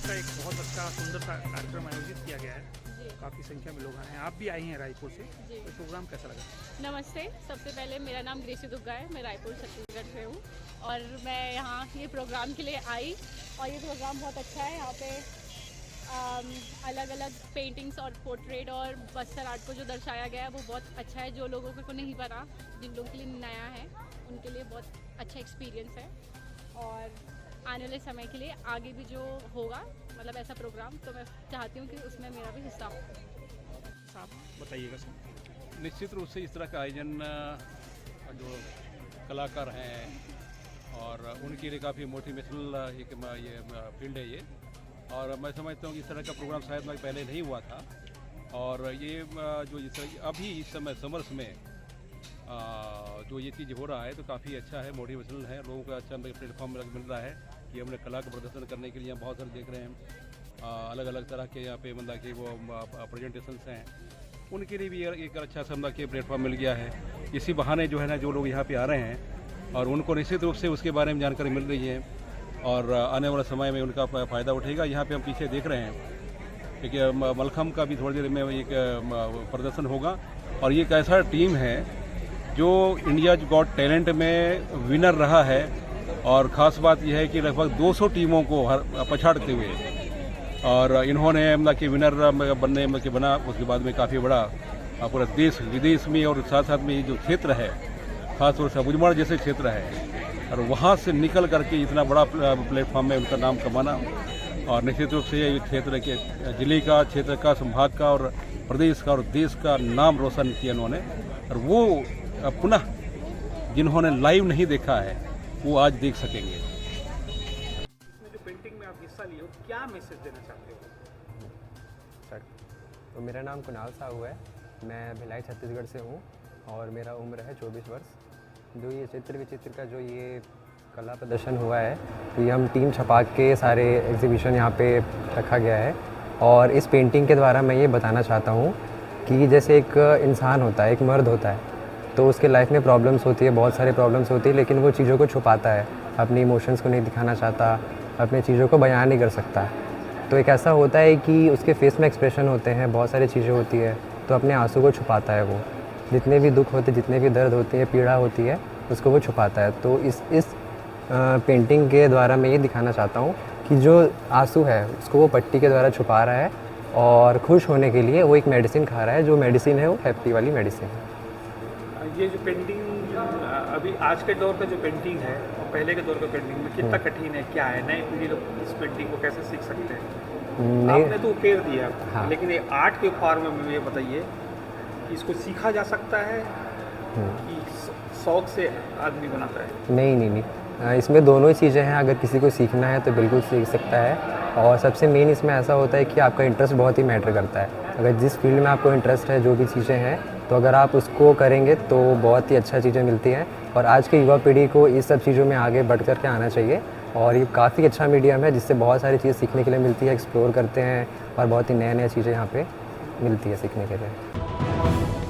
का एक बहुत अच्छा सुंदर सा कार्यक्रम आयोजित किया गया है। काफ़ी संख्या में लोग आए हैं, आप भी आई हैं रायपुर से, तो प्रोग्राम कैसा लगा? नमस्ते। सबसे पहले मेरा नाम ग्रेसी दुग्गा है, मैं रायपुर छत्तीसगढ़ से हूँ और मैं यहाँ ये प्रोग्राम के लिए आई और ये प्रोग्राम बहुत अच्छा है। यहाँ पे अलग अलग पेंटिंग्स और पोर्ट्रेट और बस्तर आर्ट को जो दर्शाया गया है वो बहुत अच्छा है। जो लोगों को नहीं पता, जिन लोगों के लिए नया है, उनके लिए बहुत अच्छा एक्सपीरियंस है। और आने वाले समय के लिए आगे भी जो होगा मतलब ऐसा प्रोग्राम, तो मैं चाहती हूँ कि उसमें मेरा भी हिस्सा हो। आप बताइएगा सर। निश्चित रूप से इस तरह का आयोजन जो कलाकार हैं और उनके लिए काफ़ी मोटिवेशनल एक ये फील्ड है ये। और मैं समझता हूँ कि इस तरह का प्रोग्राम शायद पहले नहीं हुआ था। और ये जो इस तरह अभी इस समय समर्स में जो ये चीज़ हो रहा है तो काफ़ी अच्छा है, मोटिवेशनल है। लोगों को अच्छा प्लेटफॉर्म मिल रहा है कि हमने कला का प्रदर्शन करने के लिए यहाँ बहुत सारे देख रहे हैं अलग अलग तरह के यहाँ पे मतलब कि वो प्रेजेंटेशंस हैं, उनके लिए भी एक अच्छा सा मतलब कि प्लेटफॉर्म मिल गया है। इसी बहाने जो है ना जो लोग यहाँ पे आ रहे हैं और उनको निश्चित रूप से उसके बारे में जानकारी मिल रही है और आने वाले समय में उनका फ़ायदा उठेगा। यहाँ पे हम पीछे देख रहे हैं क्योंकि मलखम का भी थोड़ी देर में एक प्रदर्शन होगा और ये एक ऐसा टीम है जो इंडिया गॉट टैलेंट में विनर रहा है। और ख़ास बात यह है कि लगभग 200 टीमों को पछाड़ते हुए और इन्होंने मतलब कि विनर बनने के बना उसके बाद में काफ़ी बड़ा पूरा देश विदेश में और साथ साथ में ये जो क्षेत्र है खासतौर से भुजमड़ जैसे क्षेत्र है और वहाँ से निकल करके इतना बड़ा प्लेटफॉर्म में उनका नाम कमाना और निश्चित रूप से ये क्षेत्र के जिले का, क्षेत्र का, संभाग का और प्रदेश का और देश का नाम रोशन किया उन्होंने। और वो पुनः जिन्होंने लाइव नहीं देखा है वो आज देख सकेंगे। इसमें जो पेंटिंग में आप हिस्सा लिए हो, क्या मैसेज देना चाहते हो? सर, तो मेरा नाम कुणाल साहू है, मैं भिलाई छत्तीसगढ़ से हूँ और मेरा उम्र है 24 वर्ष। जो ये चित्र विचित्र का जो ये कला प्रदर्शन हुआ है, तो ये हम टीम छपाक के सारे एग्जीबिशन यहाँ पे रखा गया है। और इस पेंटिंग के द्वारा मैं ये बताना चाहता हूँ कि जैसे एक इंसान होता है, एक मर्द होता है, तो उसके लाइफ में प्रॉब्लम्स होती है, बहुत सारे प्रॉब्लम्स होती है, लेकिन वो चीज़ों को छुपाता है, अपने इमोशंस को नहीं दिखाना चाहता, अपने चीज़ों को बयान नहीं कर सकता। तो एक ऐसा होता है कि उसके फेस में एक्सप्रेशन होते हैं, बहुत सारी चीज़ें होती है, तो अपने आंसू को छुपाता है। वो जितने भी दुख होते, जितने भी दर्द होती है, पीड़ा होती है, उसको वो छुपाता है। तो इस पेंटिंग के द्वारा मैं ये दिखाना चाहता हूँ कि जो आंसू है उसको वो पट्टी के द्वारा छुपा रहा है और खुश होने के लिए वो एक मेडिसिन खा रहा है। जो मेडिसिन है वो हैप्पी वाली मेडिसिन है। ये जो पेंटिंग अभी आज के दौर का जो पेंटिंग है और पहले के दौर का पेंटिंग में कितना कठिन है, क्या है, नई पीढ़ी लोग इस पेंटिंग को कैसे सीख सकते हैं? आपने तो उकेर दिया, हाँ। लेकिन ये आर्ट के फॉर्म में ये बताइए कि इसको सीखा जा सकता है कि शौक से आदमी बनाता है? नहीं, इसमें दोनों ही चीज़ें हैं। अगर किसी को सीखना है तो बिल्कुल सीख सकता है। और सबसे मेन इसमें ऐसा होता है कि आपका इंटरेस्ट बहुत ही मैटर करता है। अगर जिस फील्ड में आपको इंटरेस्ट है, जो भी चीज़ें हैं, तो अगर आप उसको करेंगे तो बहुत ही अच्छा चीज़ें मिलती हैं। और आज की युवा पीढ़ी को इस सब चीज़ों में आगे बढ़ कर के आना चाहिए। और ये काफ़ी अच्छा मीडियम है जिससे बहुत सारी चीज़ सीखने के लिए मिलती है, एक्सप्लोर करते हैं और बहुत ही नए चीज़ें यहाँ पे मिलती है सीखने के लिए।